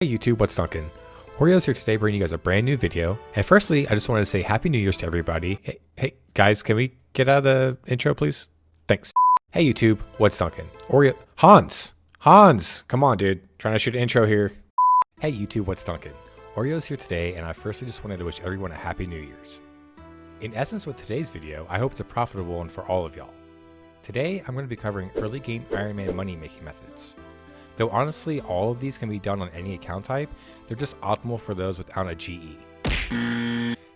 Hey YouTube, what's dunking? Oreo's here today bringing you guys a brand new video. And firstly, I just wanted to say Happy New Year's to everybody. Hey guys, can we get out of the intro, please? Thanks. Hey YouTube, what's dunking? Oreo, Hans, come on dude. Trying to shoot an intro here. Hey YouTube, what's dunking? Oreo's here today, and I firstly just wanted to wish everyone a Happy New Year's. In essence, with today's video, I hope it's a profitable one for all of y'all. Today, I'm going to be covering early game Ironman money making methods. Though honestly, all of these can be done on any account type, they're just optimal for those without a GE.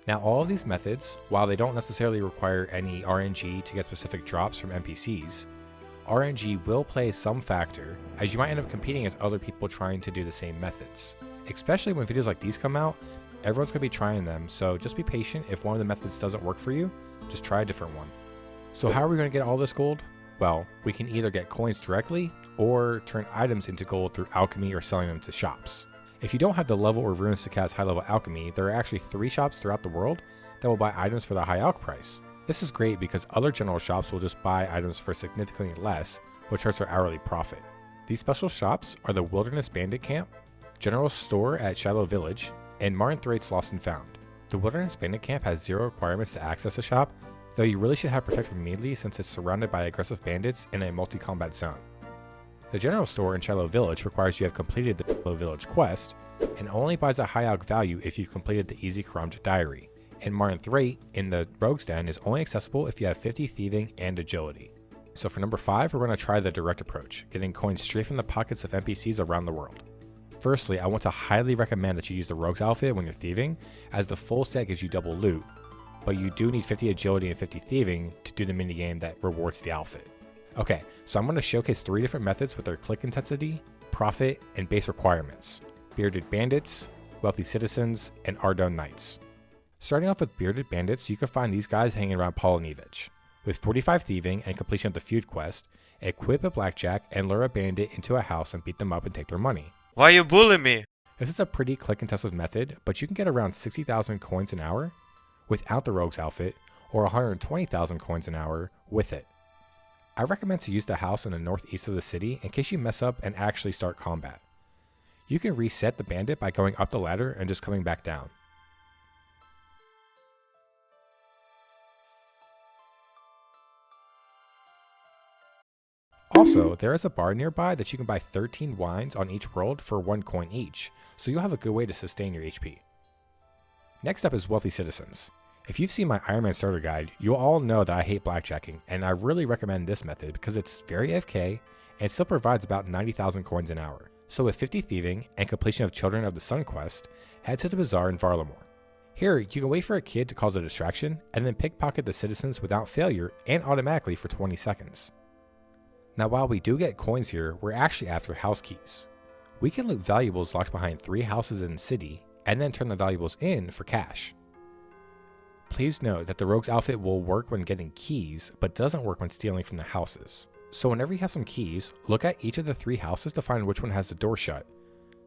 Now all of these methods, while they don't necessarily require any RNG to get specific drops from NPCs, RNG will play some factor, as you might end up competing against other people trying to do the same methods. Especially when videos like these come out, everyone's going to be trying them, so just be patient. If one of the methods doesn't work for you, just try a different one. So how are we going to get all this gold? Well, we can either get coins directly, or turn items into gold through alchemy or selling them to shops. If you don't have the level or runes to cast high level alchemy, there are actually 3 shops throughout the world that will buy items for the high alch price. This is great because other general shops will just buy items for significantly less, which hurts our hourly profit. These special shops are the Wilderness Bandit Camp, General Store at Shadow Village, and Martin Thrait's Lost and Found. The Wilderness Bandit Camp has 0 requirements to access a shop, though you really should have protection immediately since it's surrounded by aggressive bandits in a multi-combat zone. The General Store in Shadow Village requires you have completed the Shadow Village quest, and only buys a high alch value if you've completed the Easy Crumbed Diary. And Martin Thrait in the Rogue's Den is only accessible if you have 50 thieving and agility. So for number 5, we're going to try the direct approach, getting coins straight from the pockets of NPCs around the world. Firstly, I want to highly recommend that you use the Rogue's outfit when you're thieving, as the full set gives you double loot, but you do need 50 agility and 50 thieving to do the minigame that rewards the outfit. Okay, so I'm going to showcase 3 different methods with their click intensity, profit, and base requirements: Bearded Bandits, Wealthy Citizens, and Ardone Knights. Starting off with Bearded Bandits, you can find these guys hanging around Polonevich. With 45 thieving and completion of the feud quest, equip a blackjack and lure a bandit into a house and beat them up and take their money. Why you bully me? This is a pretty click intensive method, but you can get around 60,000 coins an hour without the Rogue's outfit, or 120,000 coins an hour with it. I recommend to use the house in the northeast of the city in case you mess up and actually start combat. You can reset the bandit by going up the ladder and just coming back down. Also, there is a bar nearby that you can buy 13 wines on each world for 1 coin each, so you'll have a good way to sustain your HP. Next up is Wealthy Citizens. If you've seen my Ironman starter guide, you'll all know that I hate blackjacking, and I really recommend this method because it's very AFK and still provides about 90,000 coins an hour. So with 50 thieving and completion of Children of the Sun quest, head to the bazaar in Varlamore. Here, you can wait for a kid to cause a distraction and then pickpocket the citizens without failure and automatically for 20 seconds. Now while we do get coins here, we're actually after house keys. We can loot valuables locked behind 3 houses in the city and then turn the valuables in for cash. Please note that the Rogue's outfit will work when getting keys, but doesn't work when stealing from the houses. So whenever you have some keys, look at each of the 3 houses to find which one has the door shut.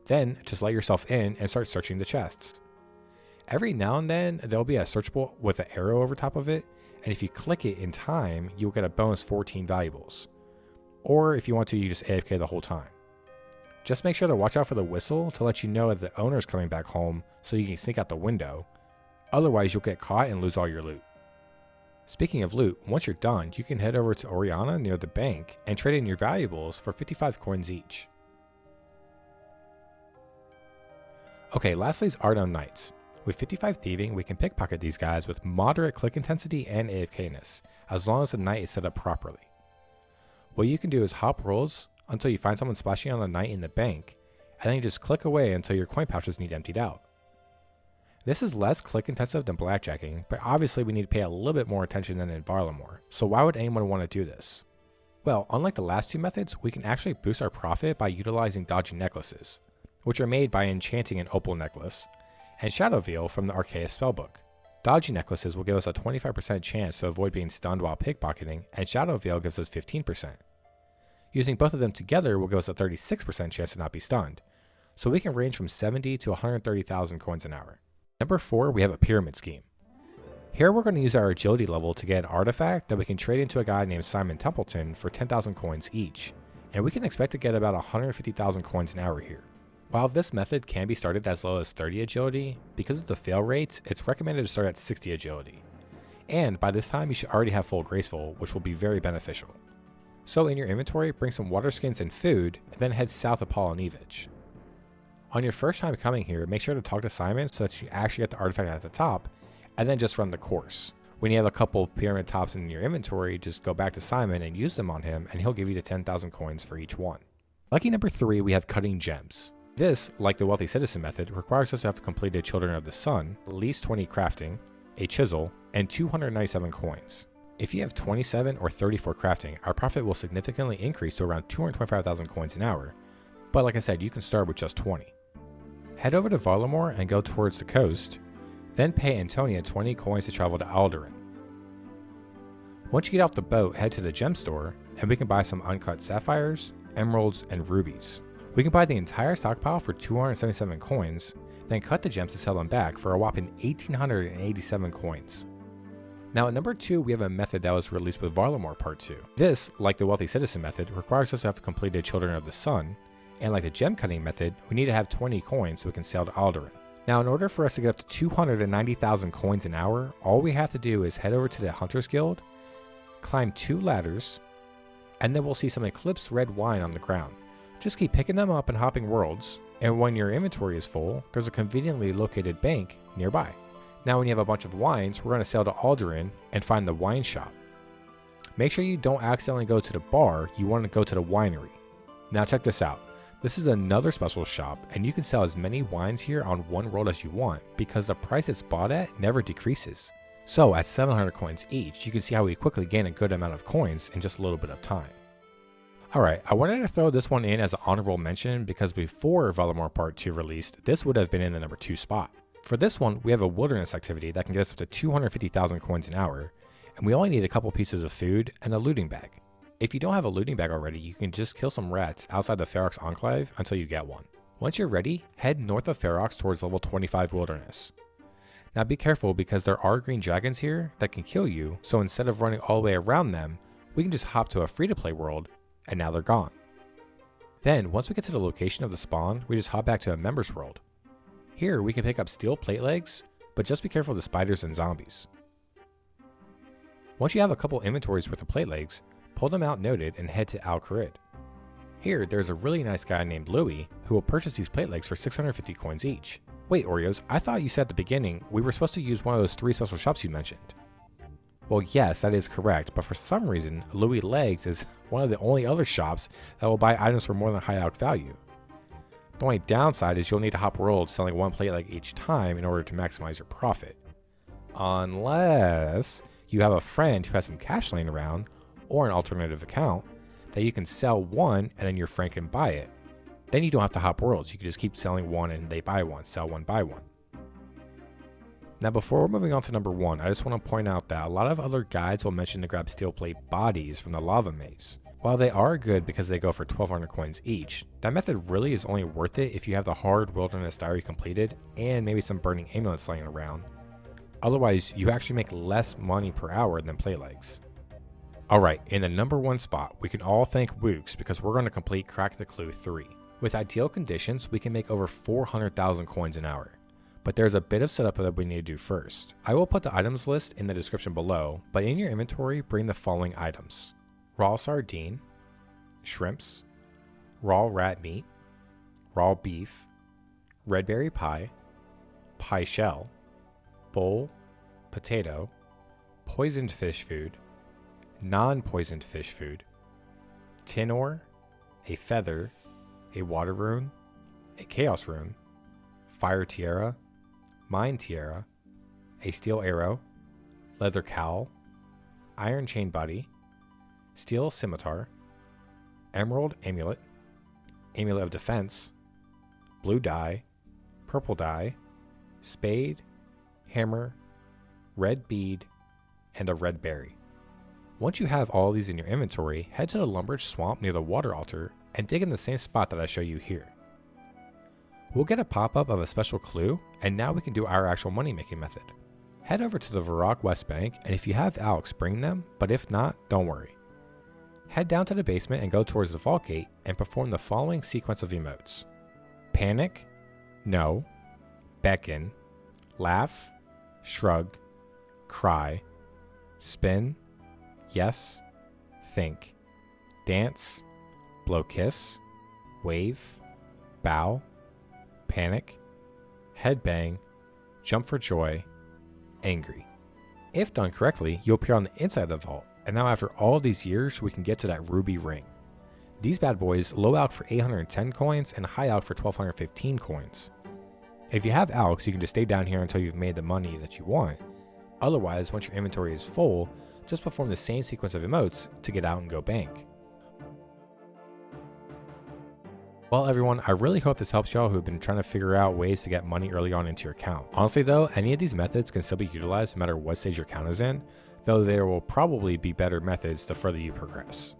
Then just let yourself in and start searching the chests. Every now and then there'll be a searchable with an arrow over top of it, and if you click it in time, you'll get a bonus 14 valuables. Or if you want to, you just AFK the whole time. Just make sure to watch out for the whistle to let you know that the owner's coming back home so you can sneak out the window. Otherwise, you'll get caught and lose all your loot. Speaking of loot, once you're done, you can head over to Oriana near the bank and trade in your valuables for 55 coins each. Okay, lastly is Ardone Knights. With 55 thieving, we can pickpocket these guys with moderate click intensity and AFK-ness, as long as the knight is set up properly. What you can do is hop rolls until you find someone splashing on a knight in the bank, and then you just click away until your coin pouches need emptied out. This is less click intensive than blackjacking, but obviously we need to pay a little bit more attention than in Varlamore, so why would anyone want to do this? Well, unlike the last 2 methods, we can actually boost our profit by utilizing dodgy necklaces, which are made by enchanting an opal necklace, and Shadow Veil from the Arceus spellbook. Dodgy necklaces will give us a 25% chance to avoid being stunned while pickpocketing, and Shadow Veil gives us 15%. Using both of them together will give us a 36% chance to not be stunned, so we can range from 70 to 130,000 coins an hour. Number 4, we have a pyramid scheme. Here we're going to use our agility level to get an artifact that we can trade into a guy named Simon Templeton for 10,000 coins each, and we can expect to get about 150,000 coins an hour here. While this method can be started as low as 30 agility, because of the fail rates, it's recommended to start at 60 agility. And by this time, you should already have full graceful, which will be very beneficial. So in your inventory, bring some water skins and food, and then head south of Polynevich. On your first time coming here, make sure to talk to Simon so that you actually get the artifact at the top, and then just run the course. When you have a couple pyramid tops in your inventory, just go back to Simon and use them on him, and he'll give you the 10,000 coins for each one. Lucky number 3, we have cutting gems. This, like the wealthy citizen method, requires us to have completed Children of the Sun, at least 20 crafting, a chisel, and 297 coins. If you have 27 or 34 crafting, our profit will significantly increase to around 225,000 coins an hour, but like I said, you can start with just 20. Head over to Varlamore and go towards the coast, then pay Antonia 20 coins to travel to Alderaan. Once you get off the boat, head to the gem store, and we can buy some uncut sapphires, emeralds, and rubies. We can buy the entire stockpile for 277 coins, then cut the gems to sell them back for a whopping 1,887 coins. Now at number 2, we have a method that was released with Varlamore Part 2. This, like the wealthy citizen method, requires us to have completed Children of the Sun, and like the gem cutting method, we need to have 20 coins so we can sail to Alderaan. Now in order for us to get up to 290,000 coins an hour, all we have to do is head over to the Hunters Guild, climb 2 ladders, and then we'll see some eclipsed red wine on the ground. Just keep picking them up and hopping worlds, and when your inventory is full, there's a conveniently located bank nearby. Now when you have a bunch of wines, we're going to sail to Alderaan and find the wine shop. Make sure you don't accidentally go to the bar, you want to go to the winery. Now check this out. This is another special shop, and you can sell as many wines here on one world as you want because the price it's bought at never decreases. So at 700 coins each, you can see how we quickly gain a good amount of coins in just a little bit of time. Alright, I wanted to throw this one in as an honorable mention because before Varlamore Part 2 released, this would have been in the number 2 spot. For this one, we have a wilderness activity that can get us up to 250,000 coins an hour, and we only need a couple pieces of food and a looting bag. If you don't have a looting bag already, you can just kill some rats outside the Ferox Enclave until you get one. Once you're ready, head north of Ferox towards level 25 wilderness. Now be careful because there are green dragons here that can kill you, so instead of running all the way around them, we can just hop to a free-to-play world, and now they're gone. Then, once we get to the location of the spawn, we just hop back to a members world. Here, we can pick up steel plate legs, but just be careful of the spiders and zombies. Once you have a couple inventories worth of plate legs, pull them out noted and head to Al Kharid. Here, there's a really nice guy named Louis who will purchase these plate legs for 650 coins each. Wait, Oreos, I thought you said at the beginning we were supposed to use one of those 3 special shops you mentioned. Well, yes, that is correct, but for some reason, Louis Legs is one of the only other shops that will buy items for more than high alch value. The only downside is you'll need to hop worlds selling 1 plate leg each time in order to maximize your profit. Unless you have a friend who has some cash laying around, or an alternative account, that you can sell one and then your friend can buy it. Then you don't have to hop worlds, you can just keep selling one and they buy one, sell one, buy one. Now before we're moving on to number 1, I just want to point out that a lot of other guides will mention to grab steel plate bodies from the lava maze. While they are good because they go for 1200 coins each, that method really is only worth it if you have the hard wilderness diary completed and maybe some burning amulets laying around. Otherwise, you actually make less money per hour than plate legs. Alright, in the number 1 spot, we can all thank Wooks because we're going to complete Crack the Clue 3. With ideal conditions, we can make over 400,000 coins an hour. But there's a bit of setup that we need to do first. I will put the items list in the description below, but in your inventory, bring the following items. Raw sardine, shrimps, raw rat meat, raw beef, redberry pie, pie shell, bowl, potato, poisoned fish food, non-poisoned fish food, tin ore, a feather, a water rune, a chaos rune, fire tiara, mine tiara, a steel arrow, leather cowl, iron chainbody, steel scimitar, emerald amulet, amulet of defense, blue dye, purple dye, spade, hammer, red bead, and a red berry. Once you have all these in your inventory, head to the Lumbridge swamp near the water altar and dig in the same spot that I show you here. We'll get a pop-up of a special clue, and now we can do our actual money-making method. Head over to the Varrock West Bank, and if you have alchs, bring them, but if not, don't worry. Head down to the basement and go towards the vault gate and perform the following sequence of emotes. panic, no, beckon, laugh, shrug, cry, spin, yes, think, dance, blow kiss, wave, bow, panic, headbang, jump for joy, angry. If done correctly, you'll appear on the inside of the vault, and now after all these years, we can get to that ruby ring. These bad boys low alch for 810 coins and high alch for 1215 coins. If you have alchs, you can just stay down here until you've made the money that you want. Otherwise, once your inventory is full, just perform the same sequence of emotes to get out and go bank. Well everyone, I really hope this helps y'all who have been trying to figure out ways to get money early on into your account. Honestly though, any of these methods can still be utilized no matter what stage your account is in, though there will probably be better methods the further you progress.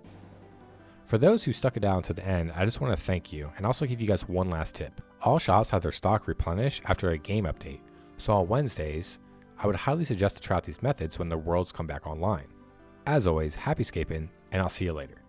For those who stuck it out to the end, I just want to thank you and also give you guys one last tip. All shops have their stock replenished after a game update, so on Wednesdays, I would highly suggest to try out these methods when the worlds come back online. As always, happy scaping, and I'll see you later.